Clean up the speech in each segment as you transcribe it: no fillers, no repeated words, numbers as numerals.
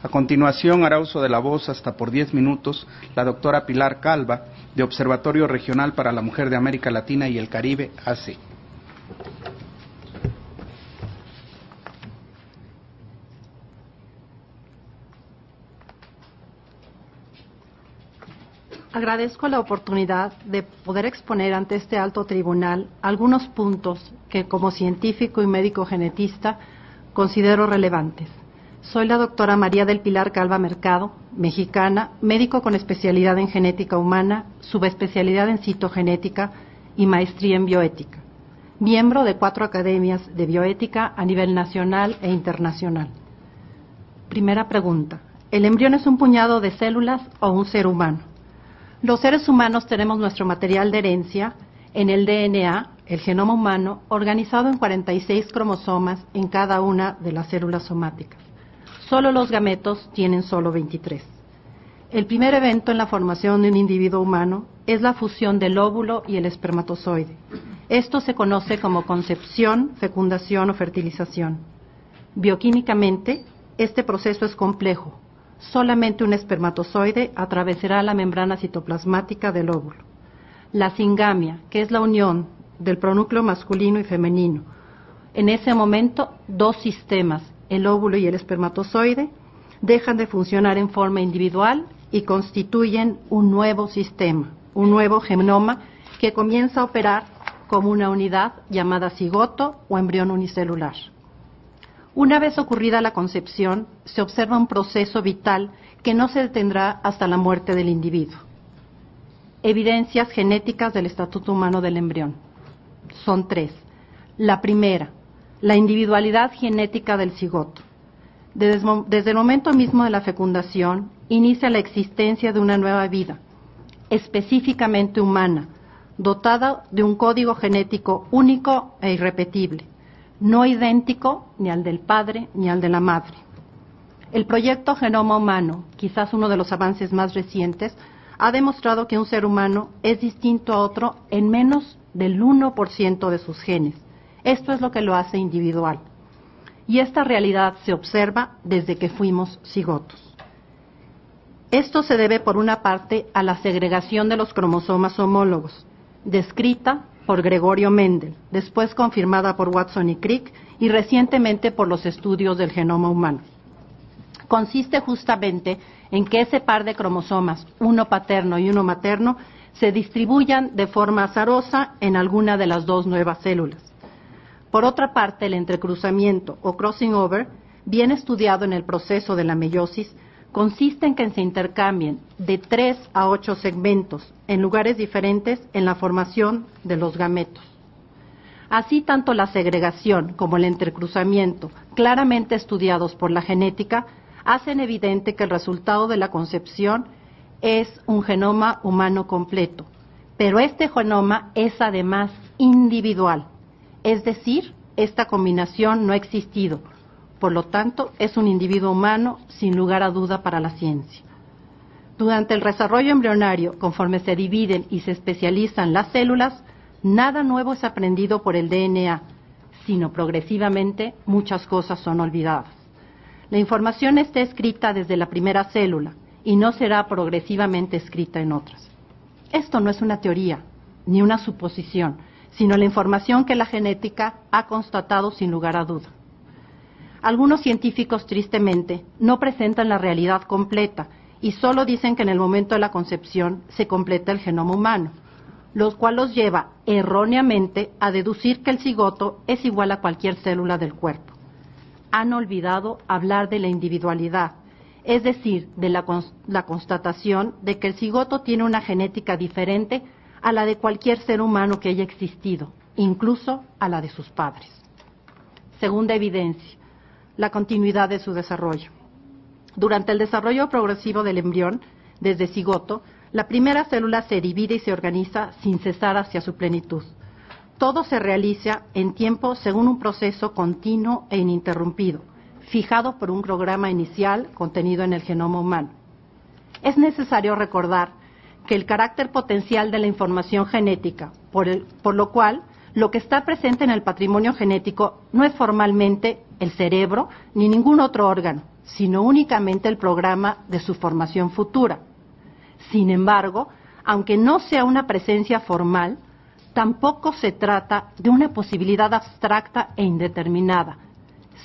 A continuación hará uso de la voz hasta por 10 minutos la doctora Pilar Calva, de Observatorio Regional para la Mujer de América Latina y el Caribe, AC. Agradezco la oportunidad de poder exponer ante este alto tribunal algunos puntos que como científico y médico genetista considero relevantes. Soy la doctora María del Pilar Calva Mercado, mexicana, médico con especialidad en genética humana, subespecialidad en citogenética y maestría en bioética. Miembro de 4 academias de bioética a nivel nacional e internacional. Primera pregunta. ¿El embrión es un puñado de células o un ser humano? Los seres humanos tenemos nuestro material de herencia en el DNA, el genoma humano, organizado en 46 cromosomas en cada una de las células somáticas. Solo los gametos tienen solo 23. El primer evento en la formación de un individuo humano es la fusión del óvulo y el espermatozoide. Esto se conoce como concepción, fecundación o fertilización. Bioquímicamente, este proceso es complejo. Solamente un espermatozoide atravesará la membrana citoplasmática del óvulo. La singamia, que es la unión del pronúcleo masculino y femenino. En ese momento, 2 sistemas, el óvulo y el espermatozoide, dejan de funcionar en forma individual y constituyen un nuevo sistema, un nuevo genoma que comienza a operar como una unidad llamada cigoto o embrión unicelular. Una vez ocurrida la concepción, se observa un proceso vital que no se detendrá hasta la muerte del individuo. Evidencias genéticas del estatuto humano del embrión. Son 3. La primera, la individualidad genética del cigoto. Desde el momento mismo de la fecundación, inicia la existencia de una nueva vida, específicamente humana, dotada de un código genético único e irrepetible, no idéntico ni al del padre ni al de la madre. El proyecto Genoma Humano, quizás uno de los avances más recientes, ha demostrado que un ser humano es distinto a otro en menos del 1% de sus genes. Esto es lo que lo hace individual. Y esta realidad se observa desde que fuimos cigotos. Esto se debe, por una parte, a la segregación de los cromosomas homólogos, descrita por Gregorio Mendel, después confirmada por Watson y Crick y recientemente por los estudios del genoma humano. Consiste justamente en que ese par de cromosomas, uno paterno y uno materno, se distribuyan de forma azarosa en alguna de las 2 nuevas células. Por otra parte, el entrecruzamiento o crossing over, bien estudiado en el proceso de la meiosis, consiste en que se intercambien de 3 a 8 segmentos en lugares diferentes en la formación de los gametos. Así, tanto la segregación como el entrecruzamiento, claramente estudiados por la genética, hacen evidente que el resultado de la concepción es un genoma humano completo, pero este genoma es además individual, es decir, esta combinación no ha existido. Por lo tanto, es un individuo humano sin lugar a duda para la ciencia. Durante el desarrollo embrionario, conforme se dividen y se especializan las células, nada nuevo es aprendido por el DNA, sino progresivamente muchas cosas son olvidadas. La información está escrita desde la primera célula y no será progresivamente escrita en otras. Esto no es una teoría ni una suposición, sino la información que la genética ha constatado sin lugar a duda. Algunos científicos, tristemente, no presentan la realidad completa y solo dicen que en el momento de la concepción se completa el genoma humano, lo cual los lleva erróneamente a deducir que el cigoto es igual a cualquier célula del cuerpo. Han olvidado hablar de la individualidad, es decir, de la constatación de que el cigoto tiene una genética diferente a la de cualquier ser humano que haya existido, incluso a la de sus padres. Segunda evidencia, la continuidad de su desarrollo. Durante el desarrollo progresivo del embrión, desde cigoto, la primera célula se divide y se organiza sin cesar hacia su plenitud. Todo se realiza en tiempo según un proceso continuo e ininterrumpido, fijado por un programa inicial contenido en el genoma humano. Es necesario recordar que el carácter potencial de la información genética, por lo cual lo que está presente en el patrimonio genético no es formalmente el cerebro ni ningún otro órgano, sino únicamente el programa de su formación futura. Sin embargo, aunque no sea una presencia formal, tampoco se trata de una posibilidad abstracta e indeterminada,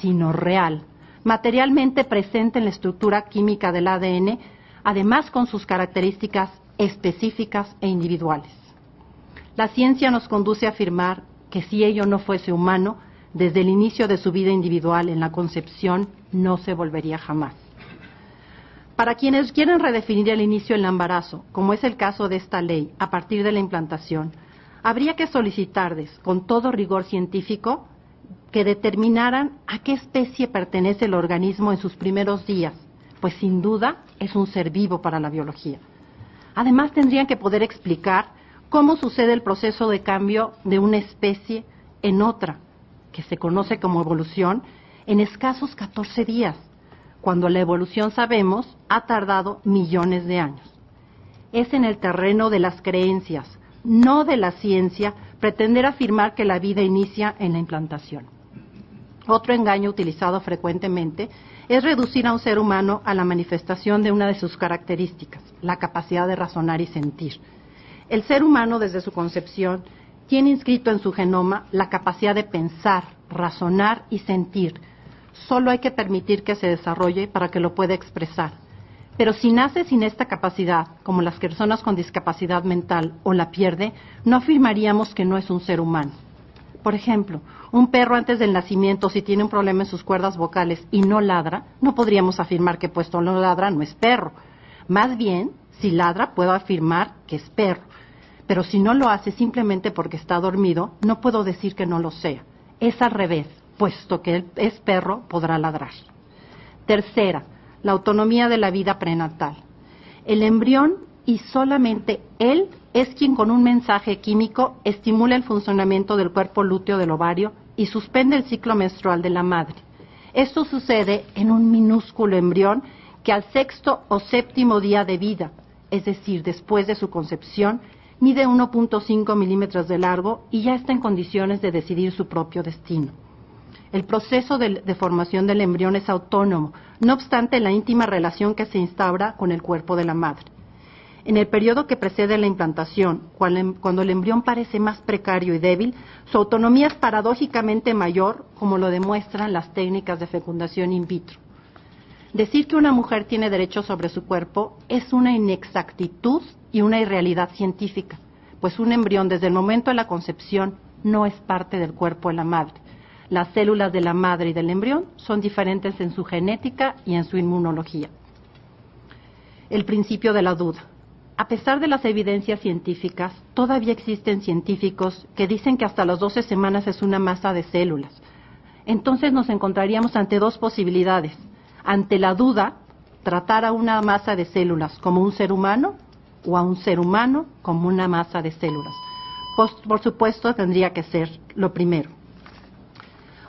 sino real, materialmente presente en la estructura química del ADN, además con sus características específicas e individuales. La ciencia nos conduce a afirmar que si ello no fuese humano, desde el inicio de su vida individual en la concepción, no se volvería jamás. Para quienes quieren redefinir el inicio del embarazo, como es el caso de esta ley, a partir de la implantación, habría que solicitarles, con todo rigor científico, que determinaran a qué especie pertenece el organismo en sus primeros días, pues sin duda es un ser vivo para la biología. Además, tendrían que poder explicar cómo sucede el proceso de cambio de una especie en otra, que se conoce como evolución, en escasos 14 días, cuando la evolución, sabemos, ha tardado millones de años. Es en el terreno de las creencias, no de la ciencia, pretender afirmar que la vida inicia en la implantación. Otro engaño utilizado frecuentemente es reducir a un ser humano a la manifestación de una de sus características, la capacidad de razonar y sentir. El ser humano, desde su concepción, tiene inscrito en su genoma la capacidad de pensar, razonar y sentir. Solo hay que permitir que se desarrolle para que lo pueda expresar. Pero si nace sin esta capacidad, como las personas con discapacidad mental, o la pierde, no afirmaríamos que no es un ser humano. Por ejemplo, un perro antes del nacimiento, si tiene un problema en sus cuerdas vocales y no ladra, no podríamos afirmar que puesto no ladra no es perro. Más bien, si ladra, puedo afirmar que es perro. Pero si no lo hace simplemente porque está dormido, no puedo decir que no lo sea. Es al revés, puesto que él es perro, podrá ladrar. Tercera, la autonomía de la vida prenatal. El embrión, y solamente él, es quien con un mensaje químico estimula el funcionamiento del cuerpo lúteo del ovario y suspende el ciclo menstrual de la madre. Esto sucede en un minúsculo embrión que al 6º o 7º día de vida, es decir, después de su concepción, mide 1.5 milímetros de largo y ya está en condiciones de decidir su propio destino. El proceso de formación del embrión es autónomo, no obstante la íntima relación que se instaura con el cuerpo de la madre. En el periodo que precede la implantación, cuando el embrión parece más precario y débil, su autonomía es paradójicamente mayor, como lo demuestran las técnicas de fecundación in vitro. Decir que una mujer tiene derecho sobre su cuerpo es una inexactitud y una irrealidad científica, pues un embrión desde el momento de la concepción no es parte del cuerpo de la madre. Las células de la madre y del embrión son diferentes en su genética y en su inmunología. El principio de la duda. A pesar de las evidencias científicas, todavía existen científicos que dicen que hasta las 12 semanas es una masa de células. Entonces nos encontraríamos ante dos posibilidades. Ante la duda, tratar a una masa de células como un ser humano o a un ser humano como una masa de células. Por supuesto, tendría que ser lo primero.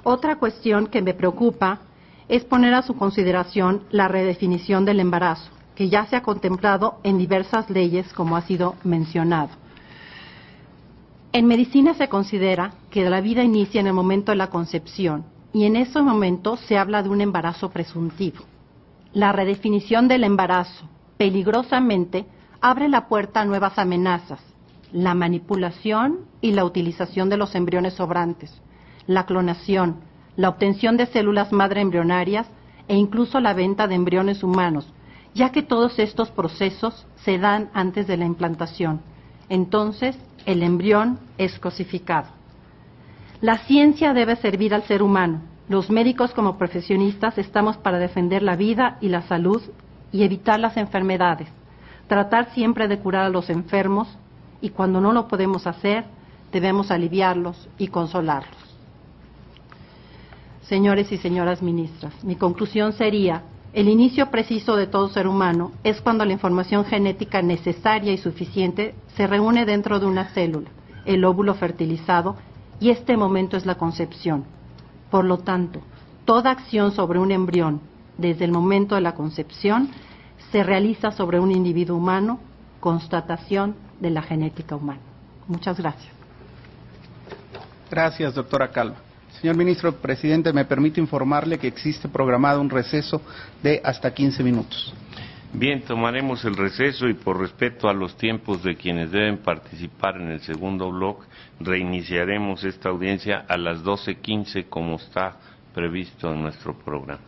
Otra cuestión que me preocupa es poner a su consideración la redefinición del embarazo, que ya se ha contemplado en diversas leyes, como ha sido mencionado. En medicina se considera que la vida inicia en el momento de la concepción y en ese momento se habla de un embarazo presuntivo. La redefinición del embarazo, peligrosamente, abre la puerta a nuevas amenazas, la manipulación y la utilización de los embriones sobrantes, la clonación, la obtención de células madre embrionarias e incluso la venta de embriones humanos, ya que todos estos procesos se dan antes de la implantación. Entonces, el embrión es cosificado. La ciencia debe servir al ser humano. Los médicos como profesionistas estamos para defender la vida y la salud y evitar las enfermedades, tratar siempre de curar a los enfermos y cuando no lo podemos hacer, debemos aliviarlos y consolarlos. Señores y señoras ministras, mi conclusión sería: el inicio preciso de todo ser humano es cuando la información genética necesaria y suficiente se reúne dentro de una célula, el óvulo fertilizado, y este momento es la concepción. Por lo tanto, toda acción sobre un embrión, desde el momento de la concepción, se realiza sobre un individuo humano, constatación de la genética humana. Muchas gracias. Gracias, doctora Calva. Señor ministro presidente, me permite informarle que existe programado un receso de hasta 15 minutos. Bien, tomaremos el receso y por respeto a los tiempos de quienes deben participar en el segundo bloque, reiniciaremos esta audiencia a las 12:15 como está previsto en nuestro programa.